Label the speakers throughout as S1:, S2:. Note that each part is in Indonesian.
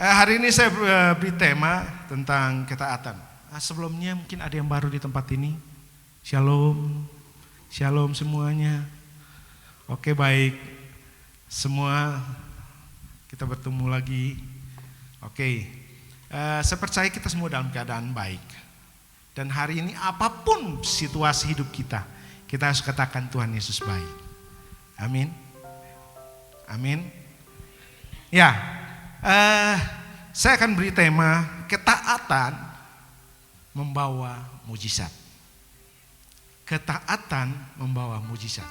S1: Hari ini saya beri tema tentang ketaatan. Sebelumnya mungkin ada yang baru di tempat ini. Shalom, shalom semuanya. Oke, baik, semua kita bertemu lagi. Oke, saya percaya kita semua dalam keadaan baik. Dan hari ini apapun situasi hidup kita harus katakan Tuhan Yesus baik. Amin. Amin. Ya, saya akan beri tema ketaatan membawa mujizat. Ketaatan membawa mujizat.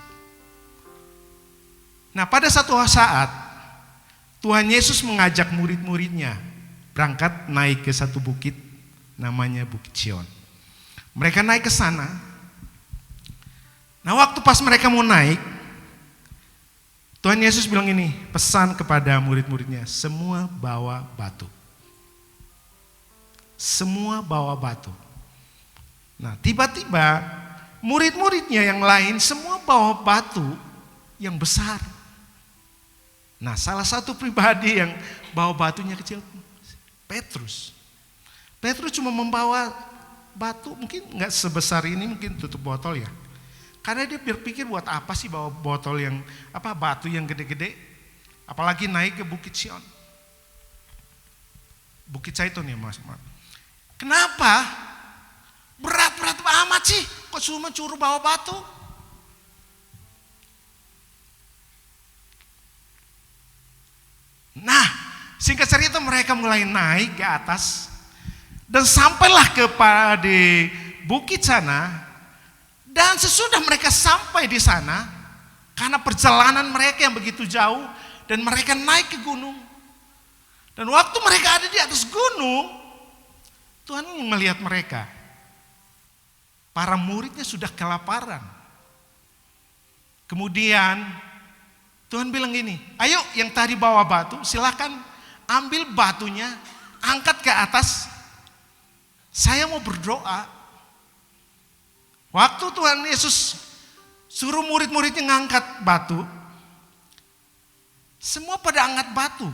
S1: Nah, pada satu saat Tuhan Yesus mengajak murid-muridnya berangkat naik ke satu bukit namanya Bukit Sion. Mereka naik ke sana. Nah, waktu pas mereka mau naik, Tuhan Yesus bilang ini, pesan kepada murid-muridnya, semua bawa batu. Semua bawa batu. Nah, tiba-tiba murid-muridnya yang lain semua bawa batu yang besar. Nah, salah satu pribadi yang bawa batunya kecil, Petrus. Petrus cuma membawa batu, mungkin nggak sebesar ini, mungkin tutup botol ya. Karena dia berpikir buat apa sih bawa botol yang batu yang gede-gede, apalagi naik ke Bukit Sion. Bukit Zaitun ya Mas. Kenapa? Berat-berat amat sih, kok cuma suruh bawa batu? Nah, singkat cerita mereka mulai naik ke atas dan sampailah kepada bukit sana. Dan sesudah mereka sampai di sana, karena perjalanan mereka yang begitu jauh dan mereka naik ke gunung. Dan waktu mereka ada di atas gunung, Tuhan melihat mereka. Para muridnya sudah kelaparan. Kemudian Tuhan bilang gini, ayo yang tadi bawa batu, silakan ambil batunya, angkat ke atas. Saya mau berdoa. Waktu Tuhan Yesus suruh murid-muridnya ngangkat batu, semua pada angkat batu.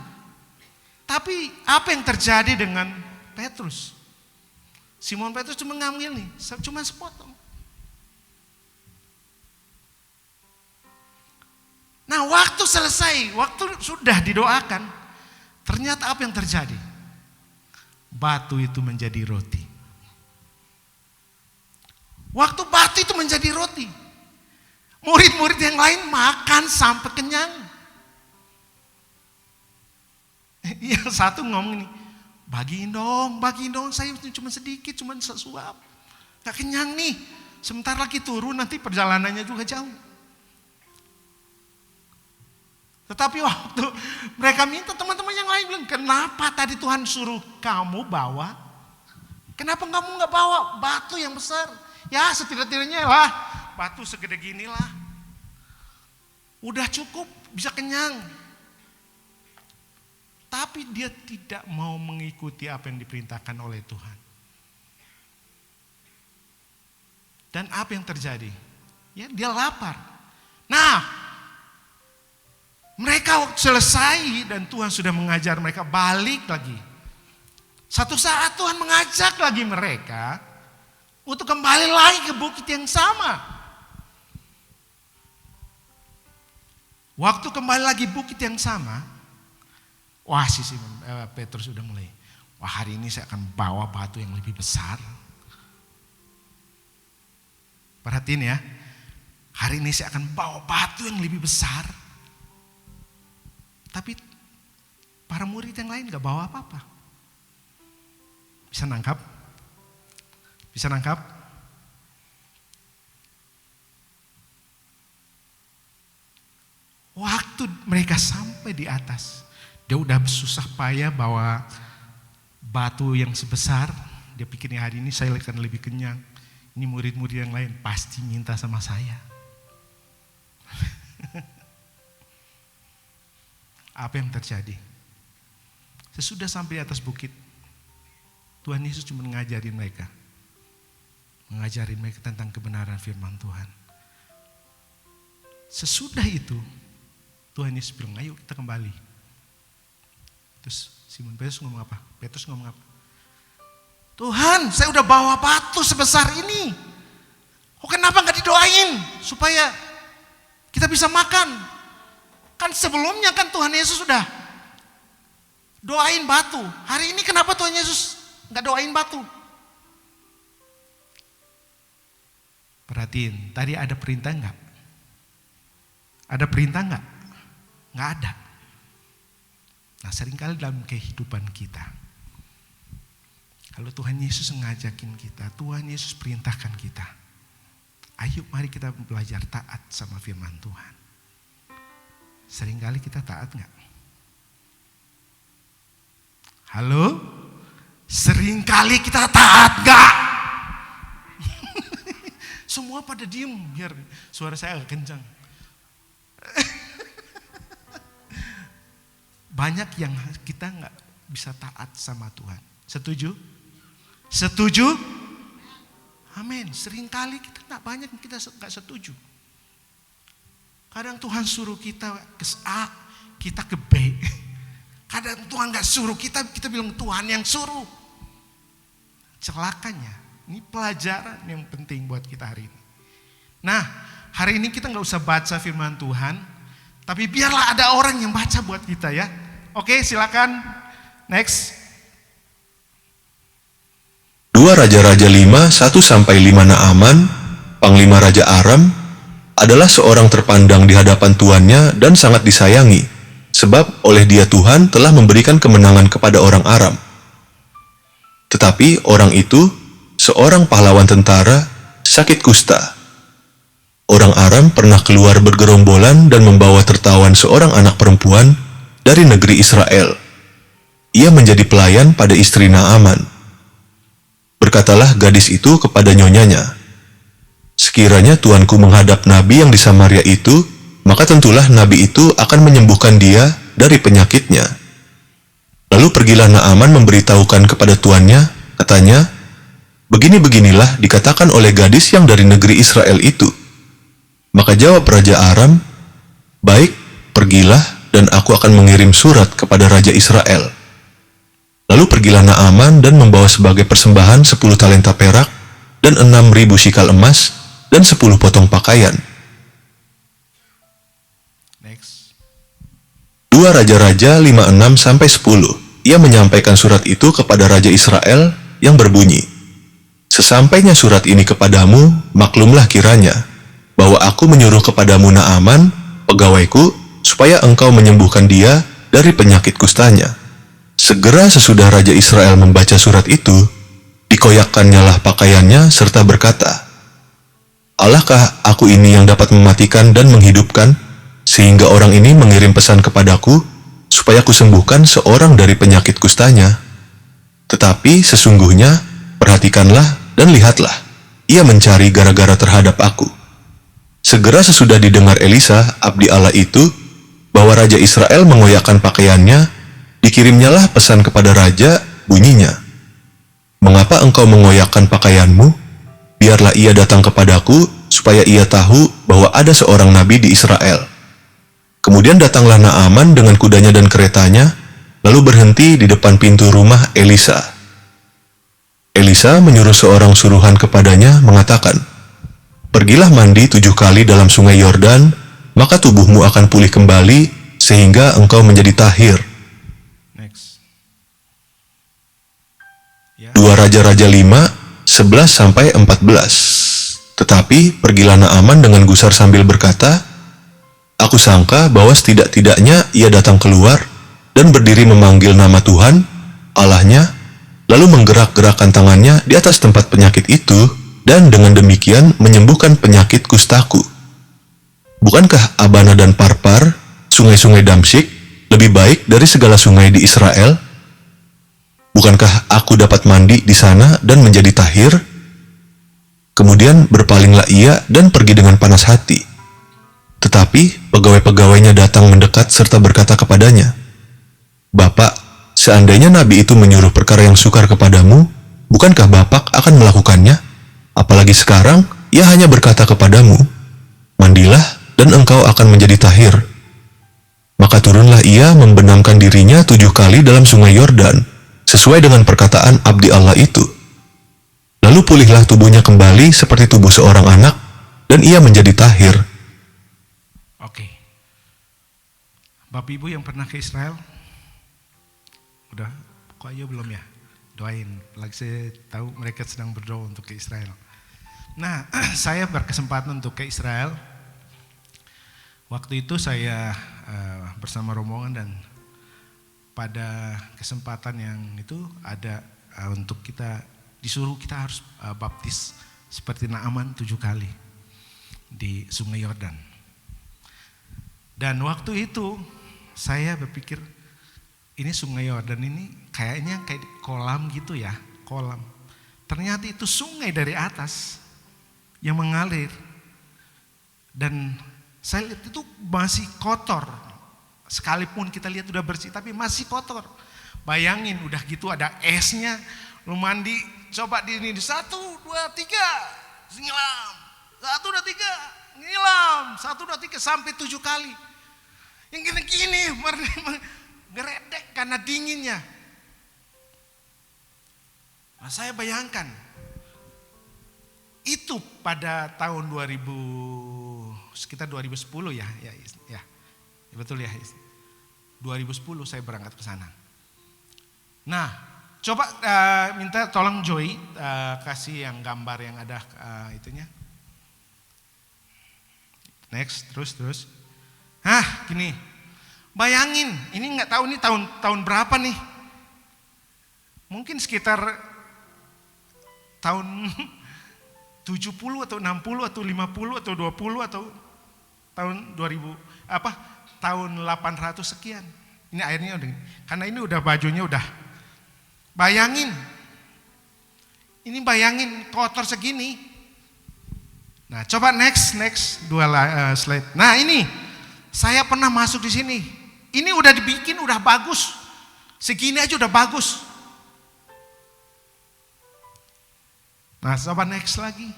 S1: Tapi apa yang terjadi dengan Petrus? Simon Petrus cuma ngambil nih, cuma sepotong. Nah, waktu selesai, waktu sudah didoakan, ternyata apa yang terjadi? Batu itu menjadi roti. Waktu batu itu menjadi roti, murid-murid yang lain makan sampai kenyang. Yang satu ngomong nih, bagiin dong, saya cuma sedikit, cuma sesuap. Gak kenyang nih, sebentar lagi turun, nanti perjalanannya juga jauh. Tetapi waktu mereka minta, teman-teman yang lain bilang, kenapa tadi Tuhan suruh kamu bawa? Kenapa kamu gak bawa batu yang besar? Ya setidak-tidaknya lah, batu segede gini lah. Udah cukup, bisa kenyang. Tapi dia tidak mau mengikuti apa yang diperintahkan oleh Tuhan. Dan apa yang terjadi? Ya, dia lapar. Nah, mereka selesai dan Tuhan sudah mengajar mereka balik lagi. Satu saat Tuhan mengajak lagi mereka untuk kembali lagi ke bukit yang sama. Waktu kembali lagi bukit yang sama, wah si Petrus sudah mulai, wah hari ini saya akan bawa batu yang lebih besar. Perhatiin ya, hari ini saya akan bawa batu yang lebih besar. Tapi para murid yang lain gak bawa apa-apa. Bisa nangkap? Bisa nangkap? Waktu mereka sampai di atas, dia udah susah payah bawa batu yang sebesar. Dia pikir hari ini saya akan lebih kenyang. Ini murid-murid yang lain pasti minta sama saya. Apa yang terjadi? Sesudah sampai di atas bukit, Tuhan Yesus cuma ngajarin mereka tentang kebenaran firman Tuhan. Sesudah itu Tuhan Yesus bilang, ayo kita kembali. Terus Simon Petrus ngomong apa? Petrus ngomong apa? Tuhan, saya udah bawa batu sebesar ini. Oh, kenapa nggak didoain supaya kita bisa makan? Kan sebelumnya kan Tuhan Yesus sudah doain batu. Hari ini kenapa Tuhan Yesus nggak doain batu? Perhatiin, tadi ada perintah nggak? Ada perintah nggak? Nggak ada. Nah, seringkali dalam kehidupan kita, kalau Tuhan Yesus ngajakin kita, Tuhan Yesus perintahkan kita, ayo mari kita belajar taat sama firman Tuhan. Seringkali kita taat nggak? Halo? Seringkali kita taat nggak? Semua pada diem, biar suara saya agak kencang. Banyak yang kita nggak bisa taat sama Tuhan. Setuju? Setuju? Amin. Seringkali kita nggak banyak kita nggak setuju. Kadang Tuhan suruh kita ke A, kita ke B. Kadang Tuhan nggak suruh kita bilang Tuhan yang suruh. Celakanya. Ini pelajaran yang penting buat kita hari ini. Nah, hari ini kita nggak usah baca firman Tuhan, tapi biarlah ada orang yang baca buat kita ya. Oke, silakan. Next.
S2: 2 Raja-Raja 5, 1-5 Naaman, Panglima Raja Aram, adalah seorang terpandang di hadapan tuannya dan sangat disayangi, sebab oleh dia Tuhan telah memberikan kemenangan kepada orang Aram. Tetapi orang itu, seorang pahlawan tentara, sakit kusta. Orang Aram pernah keluar bergerombolan dan membawa tertawan seorang anak perempuan dari negeri Israel. Ia menjadi pelayan pada istri Naaman. Berkatalah gadis itu kepada nyonyanya, sekiranya tuanku menghadap nabi yang di Samaria itu, maka tentulah nabi itu akan menyembuhkan dia dari penyakitnya. Lalu pergilah Naaman memberitahukan kepada tuannya, katanya, begini-beginilah dikatakan oleh gadis yang dari negeri Israel itu. Maka jawab Raja Aram, baik, pergilah dan aku akan mengirim surat kepada Raja Israel. Lalu pergilah Naaman dan membawa sebagai persembahan 10 talenta perak dan 6.000 sikal emas dan 10 potong pakaian.
S1: Next.
S2: 2 Raja-Raja 5:6-10. Ia menyampaikan surat itu kepada Raja Israel yang berbunyi, sesampainya surat ini kepadamu, maklumlah kiranya, bahwa aku menyuruh kepadamu Naaman, pegawaiku, supaya engkau menyembuhkan dia dari penyakit kustanya. Segera sesudah Raja Israel membaca surat itu, dikoyakkannyalah pakaiannya serta berkata, Allahkah aku ini yang dapat mematikan dan menghidupkan, sehingga orang ini mengirim pesan kepadaku, supaya kusembuhkan seorang dari penyakit kustanya. Tetapi sesungguhnya, perhatikanlah dan lihatlah, ia mencari gara-gara terhadap aku. Segera sesudah didengar Elisa, abdi Allah itu, bahwa Raja Israel mengoyakkan pakaiannya, dikirimnyalah pesan kepada Raja, bunyinya, mengapa engkau mengoyakkan pakaianmu? Biarlah ia datang kepadaku, supaya ia tahu bahwa ada seorang nabi di Israel. Kemudian datanglah Naaman dengan kudanya dan keretanya, lalu berhenti di depan pintu rumah Elisa. Elisa menyuruh seorang suruhan kepadanya, mengatakan, pergilah mandi 7 kali dalam sungai Yordan, maka tubuhmu akan pulih kembali, sehingga engkau menjadi tahir.
S1: Next.
S2: 2 Raja-Raja 5:11-14. Tetapi pergilah Naaman dengan gusar sambil berkata, aku sangka bahwa setidak-tidaknya ia datang keluar dan berdiri memanggil nama Tuhan, Allahnya, lalu menggerak-gerakkan tangannya di atas tempat penyakit itu, dan dengan demikian menyembuhkan penyakit kustaku. Bukankah Abana dan Parpar, sungai-sungai Damsyik, lebih baik dari segala sungai di Israel? Bukankah aku dapat mandi di sana dan menjadi tahir? Kemudian berpalinglah ia dan pergi dengan panas hati. Tetapi pegawai-pegawainya datang mendekat serta berkata kepadanya, Bapak, seandainya nabi itu menyuruh perkara yang sukar kepadamu, bukankah Bapak akan melakukannya? Apalagi sekarang, ia hanya berkata kepadamu, mandilah dan engkau akan menjadi tahir. Maka turunlah ia membenamkan dirinya 7 kali dalam sungai Yordan, sesuai dengan perkataan abdi Allah itu. Lalu pulihlah tubuhnya kembali seperti tubuh seorang anak, dan ia menjadi tahir.
S1: Oke. Bapak Ibu yang pernah ke Israel? Udah, kok aja belum ya? Doain, lagi saya tahu mereka sedang berdoa untuk ke Israel. Nah, saya berkesempatan untuk ke Israel. Waktu itu saya bersama rombongan, dan pada kesempatan yang itu ada untuk kita disuruh kita harus baptis seperti Naaman 7 kali di Sungai Yordan. Dan waktu itu saya berpikir, ini Sungai Yordan ini kayaknya kayak kolam gitu ya, kolam. Ternyata itu sungai dari atas yang mengalir. Dan saya lihat itu masih kotor. Sekalipun kita lihat udah bersih, tapi masih kotor. Bayangin udah gitu ada esnya, lu mandi, coba di ini 1, 2, 3, nyelam. 1, 2, 3, nyelam. 1, 2, 3 sampai 7 kali. Yang gini-gini geredek karena dinginnya. Nah, saya bayangkan itu pada tahun 2000 sekitar 2010 ya, betul ya. 2010 saya berangkat ke sana. Nah, coba minta tolong Joy kasih yang gambar yang ada itunya. Next, terus. Gini. Bayangin, ini nggak tahu nih tahun berapa nih. Mungkin sekitar tahun 70 atau 60 atau 50 atau 20 atau tahun 2000 tahun 800 sekian. Ini airnya udah, karena ini udah bajunya udah. Bayangin. Ini bayangin kotor segini. Nah, coba next 2 slide. Nah, ini saya pernah masuk di sini. Ini udah dibikin, udah bagus. Segini aja udah bagus. Nah, coba next lagi.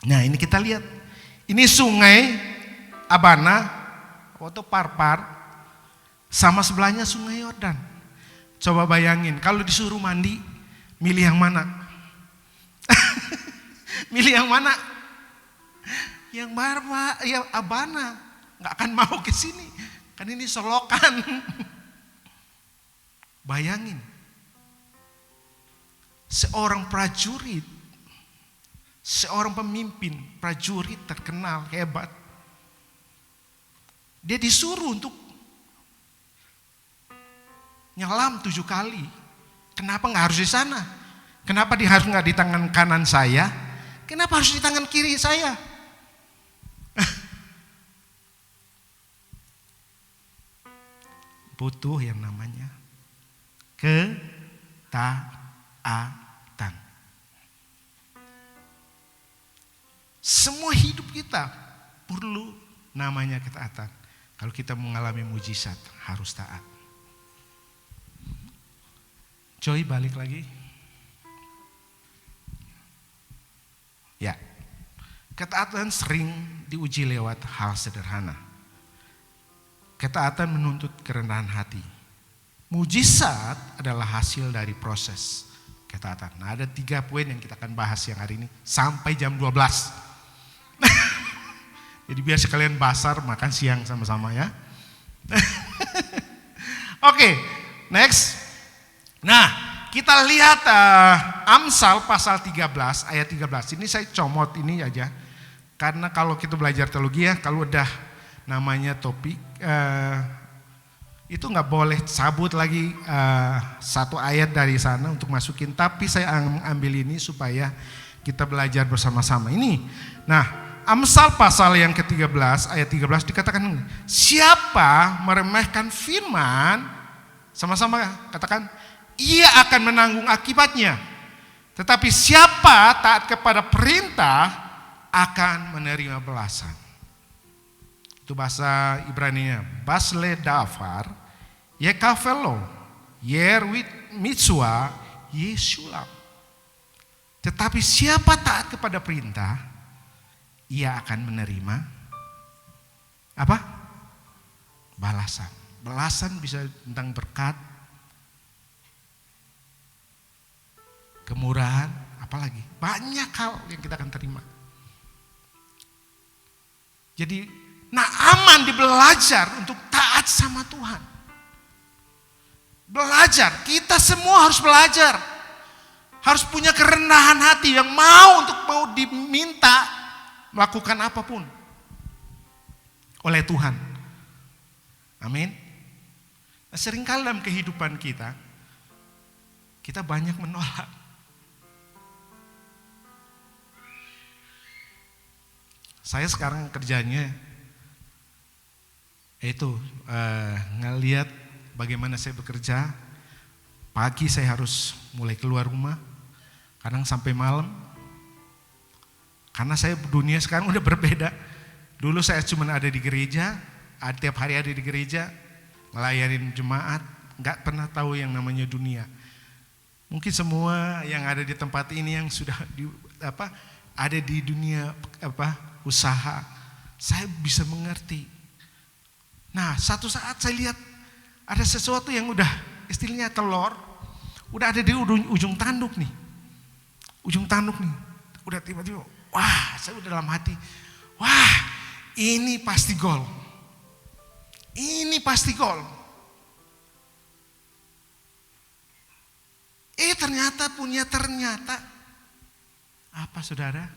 S1: Nah, ini kita lihat. Ini sungai Abana atau Parpar, sama sebelahnya sungai Yordan. Coba bayangin, kalau disuruh mandi, milih yang mana? Milih yang mana? Yang Abana. Nggak akan mau ke sini. Kan ini solokan. Bayangin. Seorang prajurit, seorang pemimpin, prajurit terkenal, hebat. Dia disuruh untuk nyelam 7 kali. Kenapa nggak harus di sana? Kenapa harus nggak di tangan kanan saya? Kenapa harus di tangan kiri saya? Butuh yang namanya ketaatan. Semua hidup kita perlu namanya ketaatan. Kalau kita mengalami mujizat harus taat. Joy balik lagi. Ya, ketaatan sering diuji lewat hal sederhana. Ketaatan menuntut kerendahan hati. Mujizat adalah hasil dari proses ketaatan. Nah, ada 3 poin yang kita akan bahas yang hari ini sampai jam 12. Jadi biar sekalian basar makan siang sama-sama ya. Oke, next. Nah, kita lihat Amsal pasal 13 ayat 13. Ini saya comot ini aja. Karena kalau kita belajar teologi ya, kalau udah namanya topik itu nggak boleh cabut lagi 1 ayat dari sana untuk masukin. Tapi saya ambil ini supaya kita belajar bersama-sama. Ini, nah Amsal pasal yang ke-13 ayat 13 dikatakan, siapa meremehkan firman, sama-sama katakan, ia akan menanggung akibatnya. Tetapi siapa taat kepada perintah akan menerima balasan. Itu bahasa Ibraninya. Basle dafar, yekavelo, yerwit mitsua, yeshulam. Tetapi siapa taat kepada perintah, ia akan menerima apa? balasan. Balasan bisa tentang berkat, kemurahan, apalagi banyak hal yang kita akan terima. Jadi Naaman belajar untuk taat sama Tuhan. Belajar, kita semua harus belajar. Harus punya kerendahan hati yang mau diminta melakukan apapun oleh Tuhan. Amin. Nah, seringkali dalam kehidupan kita banyak menolak. Saya sekarang kerjanya itu ngelihat bagaimana saya bekerja. Pagi saya harus mulai keluar rumah, kadang sampai malam. Karena saya dunia sekarang udah berbeda. Dulu saya cuma ada di gereja, tiap hari ada di gereja, ngelayanin jemaat, nggak pernah tahu yang namanya dunia. Mungkin semua yang ada di tempat ini yang sudah ada di dunia usaha, saya bisa mengerti. Nah, satu saat saya lihat ada sesuatu yang udah istilahnya telur, udah ada di ujung tanduk nih. Ujung tanduk nih. Udah tiba-tiba, wah, saya udah dalam hati, wah, ini pasti gol. Ini pasti gol. Ternyata apa saudara?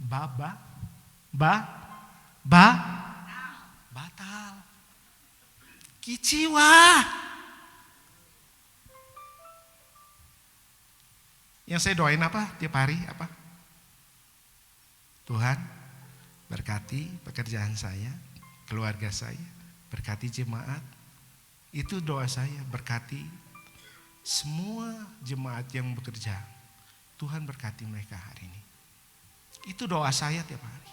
S1: Batal. Kiciwa. Yang saya doain apa tiap hari apa? Tuhan berkati pekerjaan saya, keluarga saya, berkati jemaat. Itu doa saya, berkati semua jemaat yang bekerja. Tuhan berkati mereka hari ini. Itu doa saya tiap hari.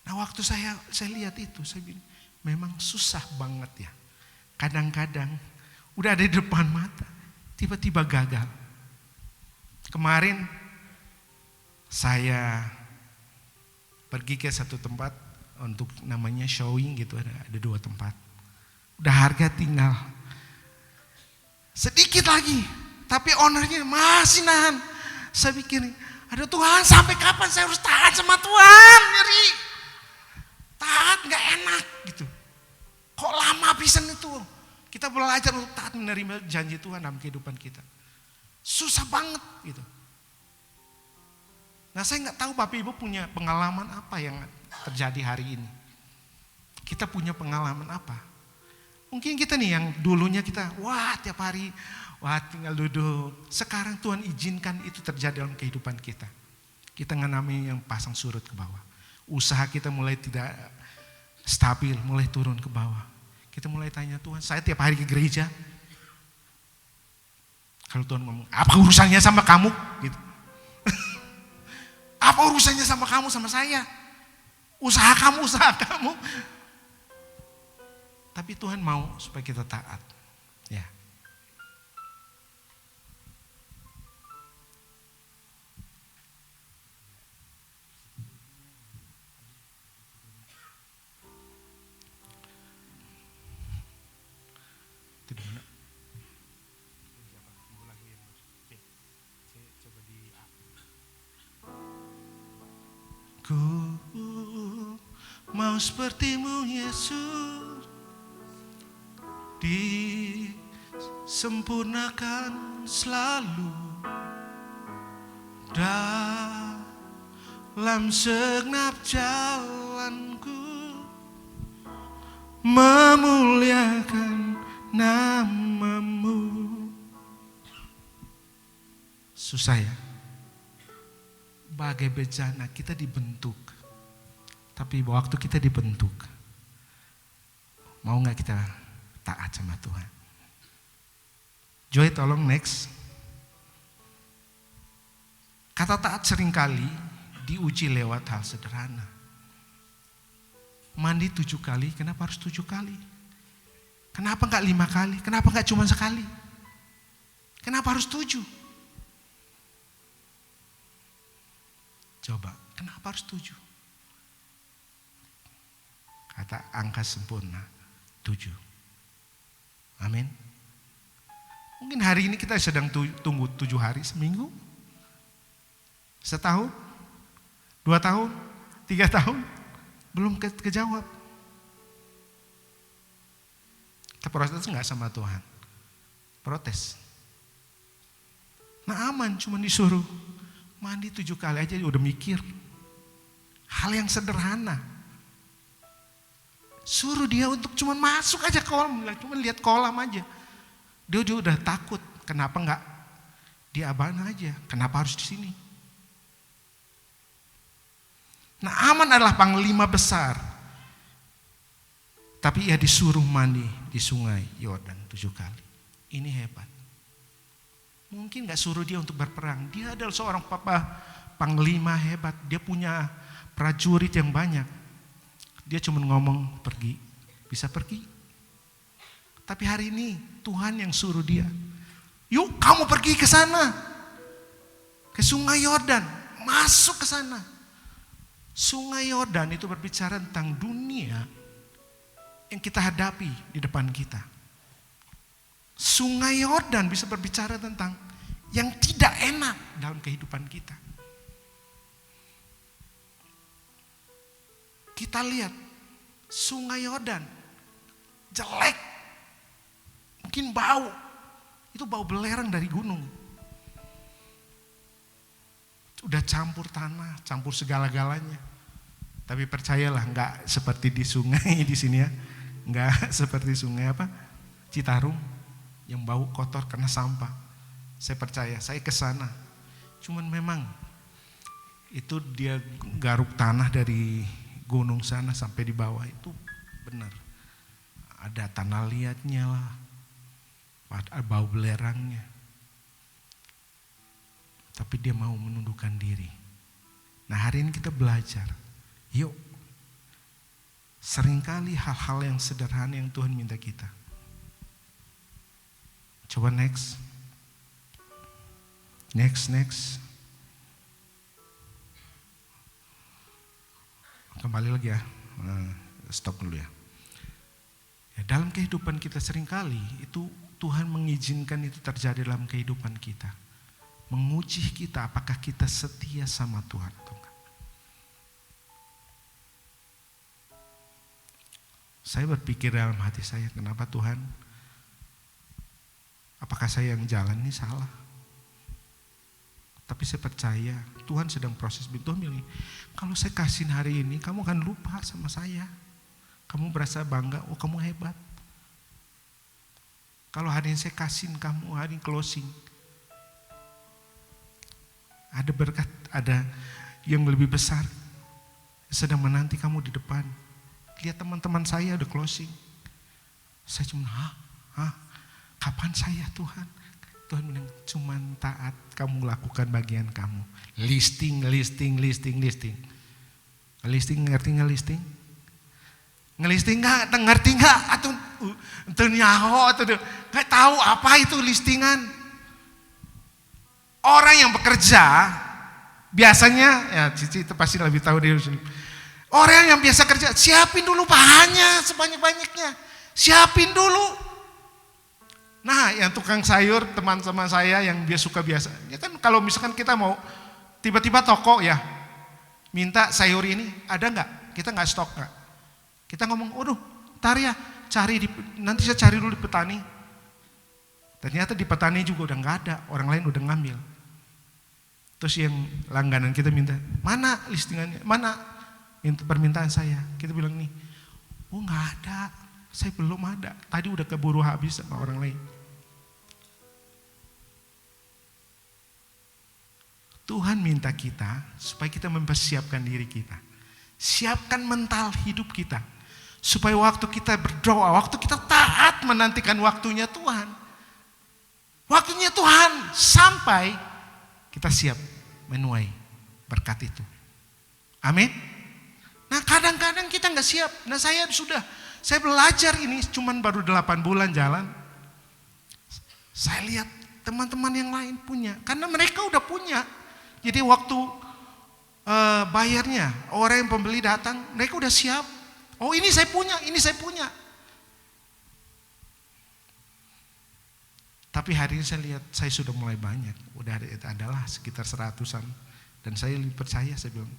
S1: Nah, waktu saya lihat itu, saya bilang, memang susah banget ya. Kadang-kadang udah ada di depan mata, tiba-tiba gagal. Kemarin saya pergi ke satu tempat untuk namanya showing gitu, ada 2 tempat. Udah harga tinggal sedikit lagi, tapi ownernya masih nahan. Saya pikir, aduh Tuhan, sampai kapan saya harus taat sama Tuhan? Nyeri. Taat gak enak gitu. Kok lama pisan itu? Kita belajar untuk taat menerima janji Tuhan dalam kehidupan kita. Susah banget gitu. Nah, saya gak tahu Bapak Ibu punya pengalaman apa yang terjadi hari ini. Kita punya pengalaman apa? Mungkin kita nih yang dulunya kita, wah tiap hari, wah tinggal duduk. Sekarang Tuhan izinkan itu terjadi dalam kehidupan kita. Kita nganami yang pasang surut ke bawah. Usaha kita mulai tidak stabil, mulai turun ke bawah. Kita mulai tanya Tuhan, saya tiap hari ke gereja. Kalau Tuhan ngomong, apa urusannya sama kamu? Gitu. Apa urusannya sama kamu, sama saya? Usaha kamu. Tapi Tuhan mau supaya kita taat. Ya. Ku mau sepertimu Yesus, disempurnakan selalu dalam segenap jalanku, memuliakan namamu. Susah ya? Bagai bejana kita dibentuk. Tapi waktu kita dibentuk, mau gak kita taat sama Tuhan? Joy tolong next. Kata taat seringkali diuji lewat hal sederhana. Mandi 7 kali, kenapa harus 7 kali? Kenapa gak 5 kali? Kenapa gak cuma sekali? Kenapa harus 7? Coba, kenapa harus 7? Kata angka sempurna 7. Amin. Mungkin hari ini kita sedang tunggu 7 hari, seminggu, setahun, 2 tahun, 3 tahun, belum kejawab. Kita protes nggak sama Tuhan? Protes. Nah aman cuma disuruh mandi 7 kali aja udah mikir. Hal yang sederhana. Suruh dia untuk cuma masuk aja kolam, cuma lihat kolam aja. Dia udah takut. Kenapa nggak di Abana aja? Kenapa harus di sini? Nah Aman adalah panglima besar. Tapi ia disuruh mandi di sungai Yordan 7 kali. Ini hebat. Mungkin gak suruh dia untuk berperang. Dia adalah seorang panglima hebat. Dia punya prajurit yang banyak. Dia cuma ngomong pergi. Bisa pergi. Tapi hari ini Tuhan yang suruh dia. Yuk kamu pergi ke sana. Ke sungai Yordan. Masuk ke sana. Sungai Yordan itu berbicara tentang dunia yang kita hadapi di depan kita. Sungai Yordan bisa berbicara tentang yang tidak enak dalam kehidupan kita. Kita lihat Sungai Yordan jelek, mungkin bau, itu bau belerang dari gunung. Udah campur tanah, campur segala-galanya. Tapi percayalah nggak seperti di sungai di sini ya. Enggak seperti sungai Citarum yang bau kotor karena sampah. Saya percaya, saya ke sana. Cuman memang itu dia garuk tanah dari gunung sana sampai di bawah itu benar. Ada tanah liatnya lah. Ada bau belerangnya. Tapi dia mau menundukkan diri. Nah, hari ini kita belajar. Yuk. Seringkali hal-hal yang sederhana yang Tuhan minta kita. Coba next. Kembali lagi ya. Stop dulu ya. Dalam kehidupan kita seringkali itu Tuhan mengizinkan itu terjadi dalam kehidupan kita. Menguji kita apakah kita setia sama Tuhan atau enggak. Saya berpikir dalam hati saya, kenapa Tuhan? Apakah saya yang jalan ini salah? Tapi saya percaya Tuhan sedang proses. Tuhan bilang, kalau saya kasih hari ini, kamu akan lupa sama saya. Kamu berasa bangga, oh kamu hebat. Kalau hari ini saya kasih kamu hari ini closing. Ada berkat, ada yang lebih besar. Sedang menanti kamu di depan. Lihat teman-teman saya udah closing. Saya cuma, kapan saya Tuhan? Tuhan bilang, cuma taat kamu lakukan bagian kamu. Listing. Listing ngerti nggak listing? Ngelisting nggak? Ngerti nggak? Atau nyaho? Atau nggak tahu apa itu listingan? Orang yang bekerja biasanya, ya Cici itu pasti lebih tahu dari sini. Orang yang biasa kerja, siapin dulu bahannya sebanyak-banyaknya. Siapin dulu. Nah yang tukang sayur teman-teman saya yang dia suka biasa. Ya kan kalau misalkan kita mau tiba-tiba toko ya. Minta sayur ini, ada nggak? Kita nggak stok nggak? Kita ngomong, ntar ya nanti saya cari dulu di petani. Ternyata di petani juga udah nggak ada, orang lain udah ngambil. Terus yang langganan kita minta, mana listingannya, mana permintaan saya. Kita bilang nih, nggak ada, saya belum ada. Tadi udah keburu habis sama orang lain. Tuhan minta kita supaya kita mempersiapkan diri kita. Siapkan mental hidup kita. Supaya waktu kita berdoa, waktu kita taat menantikan waktunya Tuhan. Waktunya Tuhan sampai kita siap menuai berkat itu. Amin. Nah kadang-kadang kita nggak siap. Nah saya belajar ini cuman baru 8 bulan jalan. Saya lihat teman-teman yang lain punya. Karena mereka udah punya. Jadi waktu bayarnya, orang yang pembeli datang, mereka udah siap. Oh ini saya punya, ini saya punya. Tapi hari ini saya lihat saya sudah mulai banyak. Udah adalah sekitar 100-an. Dan saya lebih percaya, saya bilang.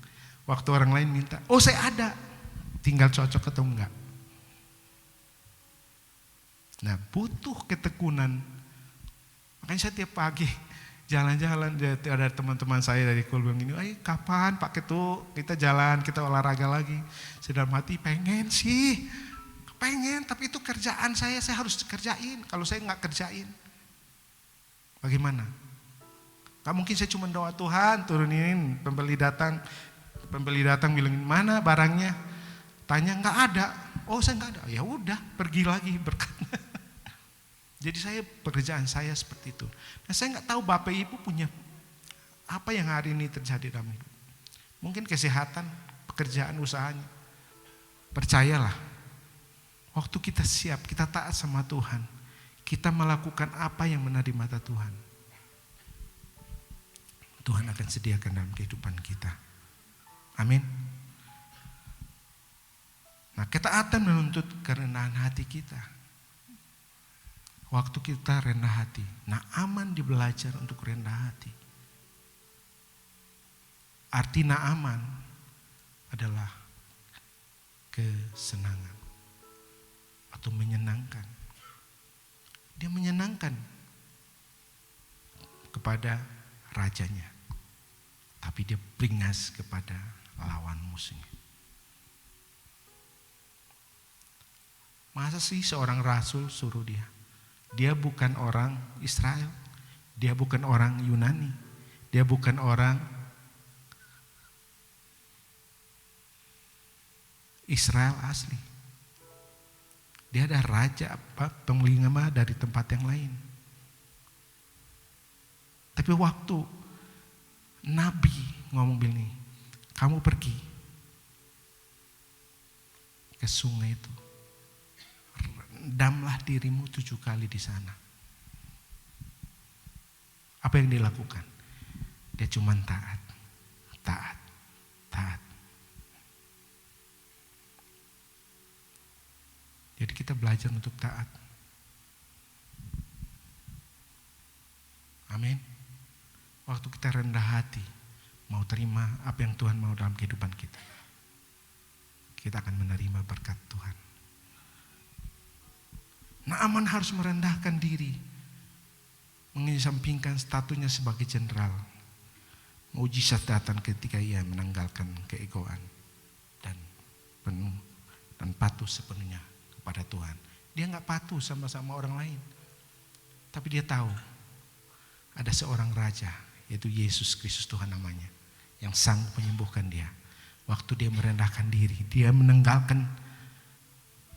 S1: Waktu orang lain minta, oh saya ada. Tinggal cocok atau enggak. Nah butuh ketekunan. Makanya saya tiap pagi jalan-jalan, ada teman-teman saya dari Kulbang ini, ayo kapan Pak Ketu kita jalan, kita olahraga lagi. Saya dalam hati pengen sih, pengen, tapi itu kerjaan saya harus kerjain. Kalau saya nggak kerjain, bagaimana? Gak mungkin saya cuma doa Tuhan turunin, pembeli datang bilang mana barangnya, tanya nggak ada, oh saya nggak ada, ya udah pergi lagi berkat. Jadi saya pekerjaan saya seperti itu. Nah saya nggak tahu Bapak Ibu punya apa yang hari ini terjadi dalam hidup. Mungkin kesehatan, pekerjaan, usahanya. Percayalah, waktu kita siap, kita taat sama Tuhan, kita melakukan apa yang menarik mata Tuhan, Tuhan akan sediakan dalam kehidupan kita. Amin. Nah ketaatan menuntut kerendahan hati kita. Waktu kita rendah hati, nah aman belajar untuk rendah hati. Arti naaman adalah kesenangan atau menyenangkan. Dia menyenangkan kepada rajanya, tapi dia beringas kepada lawan musuhnya. Masa sih seorang rasul suruh dia? Dia bukan orang Israel, dia bukan orang Yunani, dia bukan orang Israel asli. Dia ada raja penglima dari tempat yang lain. Tapi waktu Nabi ngomong begini, kamu pergi ke sungai itu, rendamlah dirimu 7 kali di sana. Apa yang dia lakukan? Dia cuma taat. Jadi kita belajar untuk taat. Amin. Waktu kita rendah hati, mau terima apa yang Tuhan mau dalam kehidupan kita, kita akan menerima berkat Tuhan. Naaman harus merendahkan diri, mengesampingkan statusnya sebagai jenderal. Mujizat datang ketika ia menanggalkan keegoan dan penuh dan patuh sepenuhnya kepada Tuhan. Dia nggak patuh sama orang lain, tapi dia tahu ada seorang raja, yaitu Yesus Kristus Tuhan namanya, yang sanggup menyembuhkan dia. Waktu dia merendahkan diri, dia meninggalkan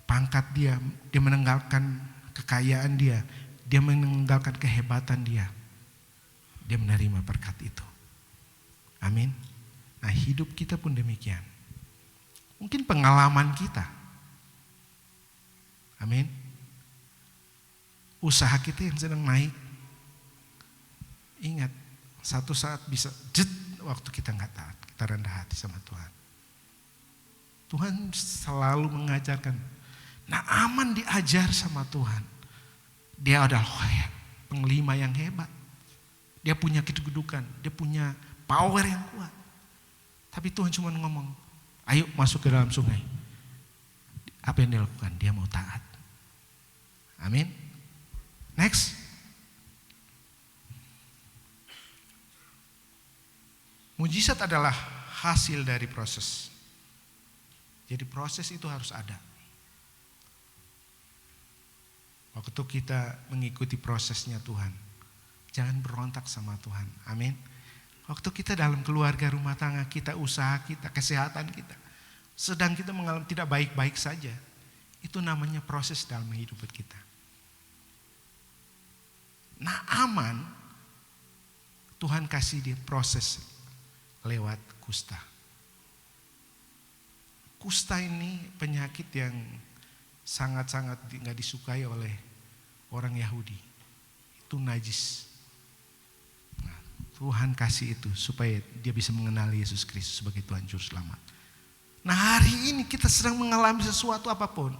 S1: pangkat dia meninggalkan kekayaan dia meninggalkan kehebatan dia menerima berkat itu. Amin. Nah hidup kita pun demikian. Mungkin pengalaman kita. Amin. Usaha kita yang sedang naik. Ingat, satu saat bisa waktu kita nggak taat, kita rendah hati sama Tuhan. Tuhan selalu mengajarkan. Naaman diajar sama Tuhan. Dia adalah penglima yang hebat. Dia punya kedudukan, dia punya power yang kuat. Tapi Tuhan cuma ngomong, ayo masuk ke dalam sungai. Apa yang dia lakukan? Dia mau taat. Amin. Next. Mujizat adalah hasil dari proses. Jadi proses itu harus ada. Waktu kita mengikuti prosesnya Tuhan, jangan berontak sama Tuhan. Amin. Waktu kita dalam keluarga, rumah tangga kita, usaha kita, kesehatan kita, sedang kita mengalami tidak baik-baik saja, itu namanya proses dalam hidup kita. Naaman, Tuhan kasih dia proses lewat kusta. Kusta ini penyakit yang sangat-sangat gak disukai oleh orang Yahudi. Itu najis. Nah, Tuhan kasih itu supaya dia bisa mengenal Yesus Kristus sebagai Tuhan Juru Selamat. Nah hari ini kita sedang mengalami sesuatu apapun.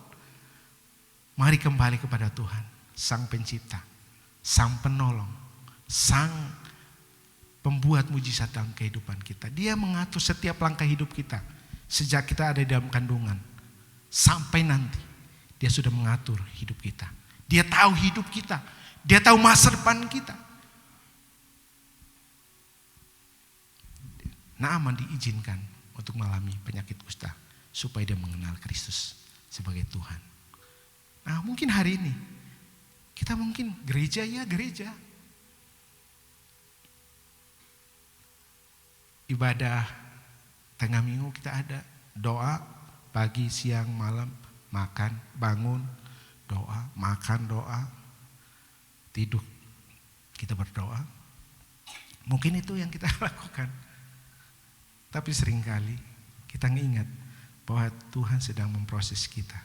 S1: Mari kembali kepada Tuhan, Sang Pencipta, Sang Penolong, Sang Pembuat mujizat dalam kehidupan kita. Dia mengatur setiap langkah hidup kita. Sejak kita ada di dalam kandungan, sampai nanti Dia sudah mengatur hidup kita. Dia tahu hidup kita. Dia tahu masa depan kita. Naaman diizinkan untuk mengalami penyakit kusta supaya dia mengenal Kristus sebagai Tuhan. Nah mungkin hari ini kita mungkin gereja, ibadah tengah minggu kita ada doa pagi, siang, malam, makan, bangun, doa, makan, doa, tidur, kita berdoa. Mungkin itu yang kita lakukan. Tapi seringkali kita mengingat bahwa Tuhan sedang memproses kita.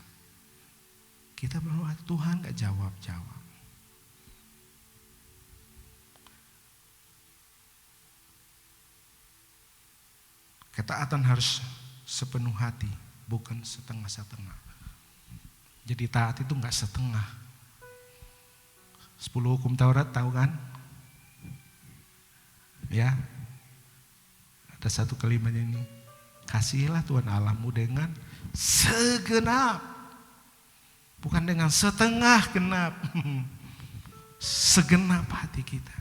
S1: Kita berdoa, Tuhan gak jawab-jawab. Ketaatan harus sepenuh hati, bukan setengah-setengah. Jadi taat itu gak setengah. 10 hukum Taurat tahu kan? Ya. Ada satu kalimat ini. Kasihilah Tuhan Allahmu dengan segenap. Bukan dengan setengah genap. Segenap hati kita.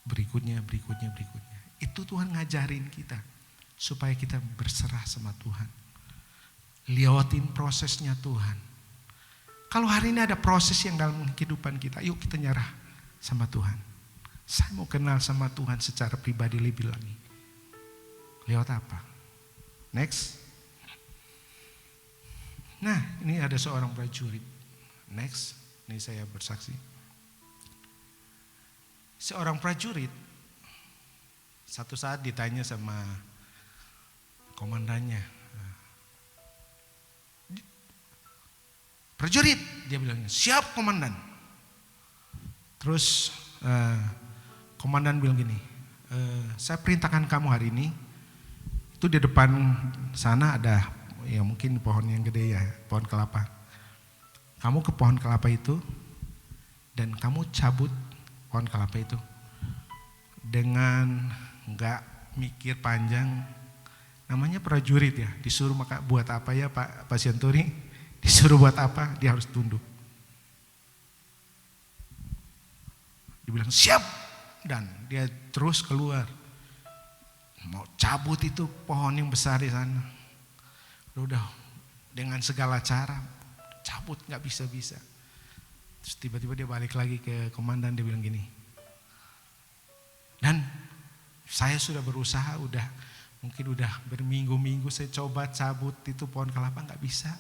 S1: Berikutnya. Itu Tuhan ngajarin kita. Supaya kita berserah sama Tuhan. Lewatin prosesnya Tuhan. Kalau hari ini ada proses yang dalam kehidupan kita, yuk kita nyerah sama Tuhan. Saya mau kenal sama Tuhan secara pribadi lebih lagi. Lewat apa? Next. Nah, ini ada seorang prajurit. Next, ini saya bersaksi. Seorang prajurit satu saat ditanya sama komandannya, prajurit, dia bilang, siap komandan. Terus komandan bilang gini, saya perintahkan kamu hari ini, itu di depan sana ada ya mungkin pohon yang gede ya, pohon kelapa. Kamu ke pohon kelapa itu dan kamu cabut pohon kelapa itu dengan nggak mikir panjang. Namanya prajurit ya, disuruh buat apa ya Pak Sianturi, disuruh buat apa dia harus tunduk. Dibilang siap dan dia terus keluar mau cabut itu pohon yang besar di sana. Udah dengan segala cara cabut nggak bisa. Terus tiba-tiba dia balik lagi ke komandan, dia bilang gini, dan saya sudah berusaha, mungkin udah berminggu-minggu saya coba cabut itu pohon kelapa nggak bisa.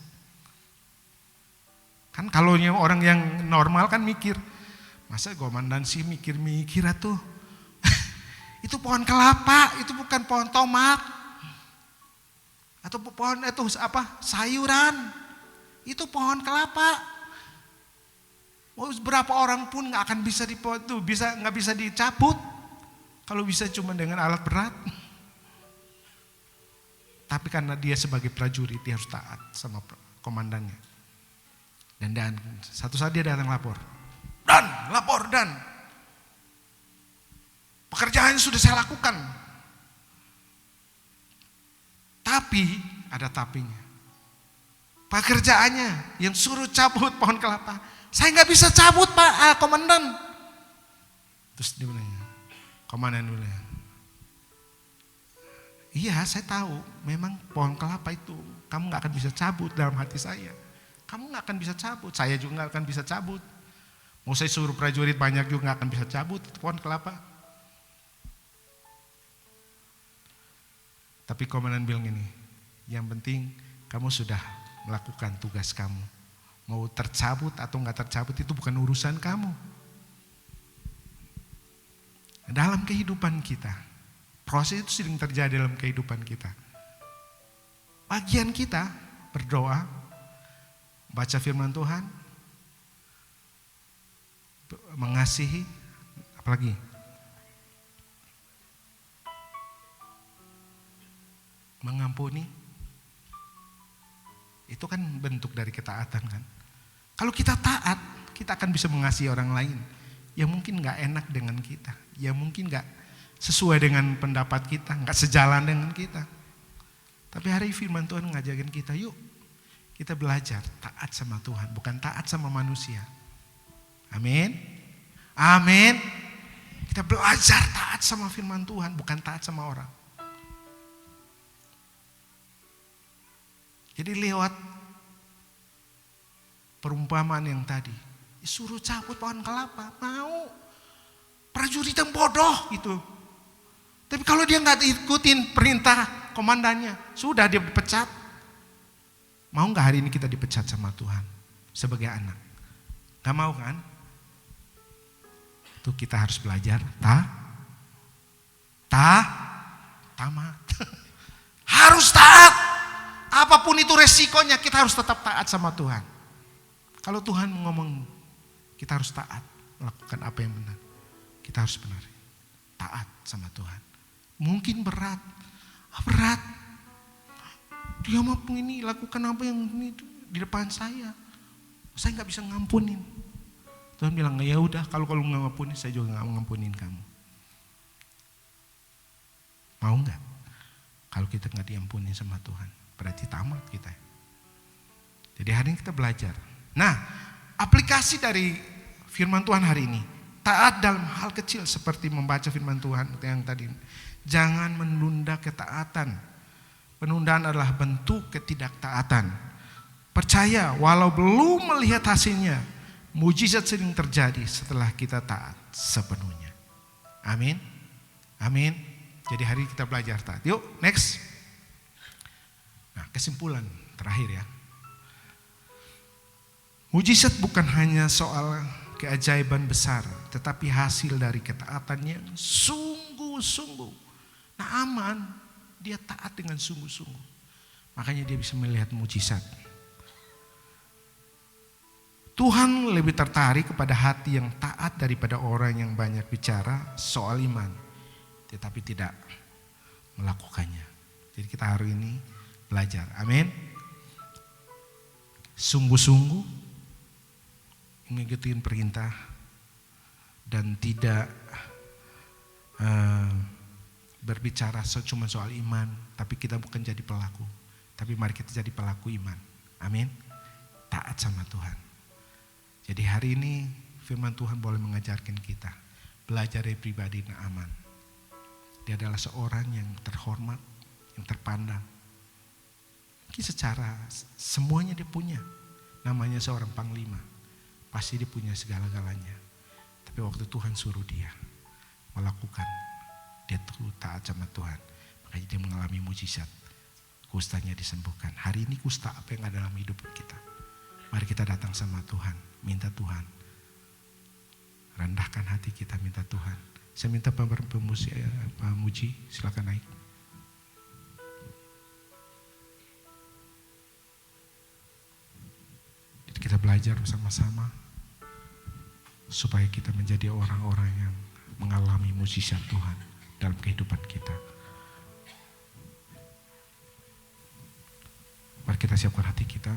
S1: Kan kalau orang yang normal kan mikir, masa komandan sih mikir-mikir atuh. Itu pohon kelapa, itu bukan pohon tomat. Atau pohon itu sayuran. Itu pohon kelapa. Mau berapa orang pun nggak akan bisa nggak bisa dicabut. Kalau bisa cuma dengan alat berat. Tapi karena dia sebagai prajurit dia harus taat sama komandannya. Dan satu saat dia datang lapor. Dan pekerjaan sudah saya lakukan. Tapi ada tapinya. Pekerjaannya yang suruh cabut pohon kelapa, saya nggak bisa cabut Pak, komandan. Terus dia bilang, komandan bilang, iya saya tahu, memang pohon kelapa itu kamu nggak akan bisa cabut dalam hati saya. Kamu nggak akan bisa cabut, saya juga nggak akan bisa cabut. Mau saya suruh prajurit banyak juga nggak akan bisa cabut itu pohon kelapa. Tapi komandan bilang ini, yang penting kamu sudah melakukan tugas kamu. Mau tercabut atau nggak tercabut itu bukan urusan kamu. Dalam kehidupan kita, proses itu sering terjadi dalam kehidupan kita. Bagian kita berdoa, baca firman Tuhan, mengasihi, apalagi mengampuni. Itu kan bentuk dari ketaatan kan. Kalau kita taat, kita akan bisa mengasihi orang lain yang mungkin gak enak dengan kita, yang mungkin gak sesuai dengan pendapat kita, gak sejalan dengan kita. Tapi hari firman Tuhan ngajakin kita, yuk kita belajar taat sama Tuhan, bukan taat sama manusia. Amin. Amin. Kita belajar taat sama firman Tuhan, bukan taat sama orang. Jadi lewat perumpamaan yang tadi, suruh cabut pohon kelapa, mau. Prajurit yang bodoh gitu. Tapi kalau dia nggak ikutin perintah komandannya, sudah dia dipecat. Mau nggak hari ini kita dipecat sama Tuhan sebagai anak? Gak mau kan? Itu kita harus belajar tamat. Harus taat. Apapun itu resikonya, kita harus tetap taat sama Tuhan. Kalau Tuhan ngomong, kita harus taat, melakukan apa yang benar. Kita harus benar, taat sama Tuhan. Mungkin berat. Dia mau ini lakukan apa yang ini di depan saya nggak bisa ngampunin. Tuhan bilang, ya udah, kalau nggak ngampunin, saya juga nggak ngampunin kamu. Mau nggak? Kalau kita nggak diampuni sama Tuhan, berarti tamat kita. Jadi hari ini kita belajar. Nah, aplikasi dari firman Tuhan hari ini, taat dalam hal kecil seperti membaca firman Tuhan yang tadi. Jangan menunda ketaatan. Penundaan adalah bentuk ketidaktaatan. Percaya walau belum melihat hasilnya, mujizat sering terjadi setelah kita taat sepenuhnya. Amin. Amin. Jadi hari ini kita belajar taat. Yuk, next. Nah, kesimpulan terakhir ya. Mujizat bukan hanya soal keajaiban besar, tetapi hasil dari ketaatannya sungguh-sungguh. Nah, Aman, dia taat dengan sungguh-sungguh. Makanya dia bisa melihat mujizat. Tuhan lebih tertarik kepada hati yang taat daripada orang yang banyak bicara soal iman, tetapi tidak melakukannya. Jadi kita hari ini belajar. Amin. Sungguh-sungguh mengikuti perintah dan tidak berbicara cuma soal iman, tapi kita bukan jadi pelaku, tapi mari kita jadi pelaku iman. Amin. Taat sama Tuhan. Jadi hari ini firman Tuhan boleh mengajarkan kita belajar dari pribadi Naaman. Dia adalah seorang yang terhormat, yang terpandang. Mungkin secara semuanya dia punya. Namanya seorang panglima. Pasti dia punya segala-galanya. Tapi waktu Tuhan suruh dia melakukan, dia taat sama Tuhan. Makanya dia mengalami mujizat. Kustanya disembuhkan. Hari ini kusta apa yang ada dalam hidup kita? Mari kita datang sama Tuhan. Minta Tuhan. Rendahkan hati kita, minta Tuhan. Saya minta Pak Muji, silakan naik. Jadi kita belajar bersama-sama supaya kita menjadi orang-orang yang mengalami mujizat Tuhan dalam kehidupan kita. Mari kita siapkan hati kita.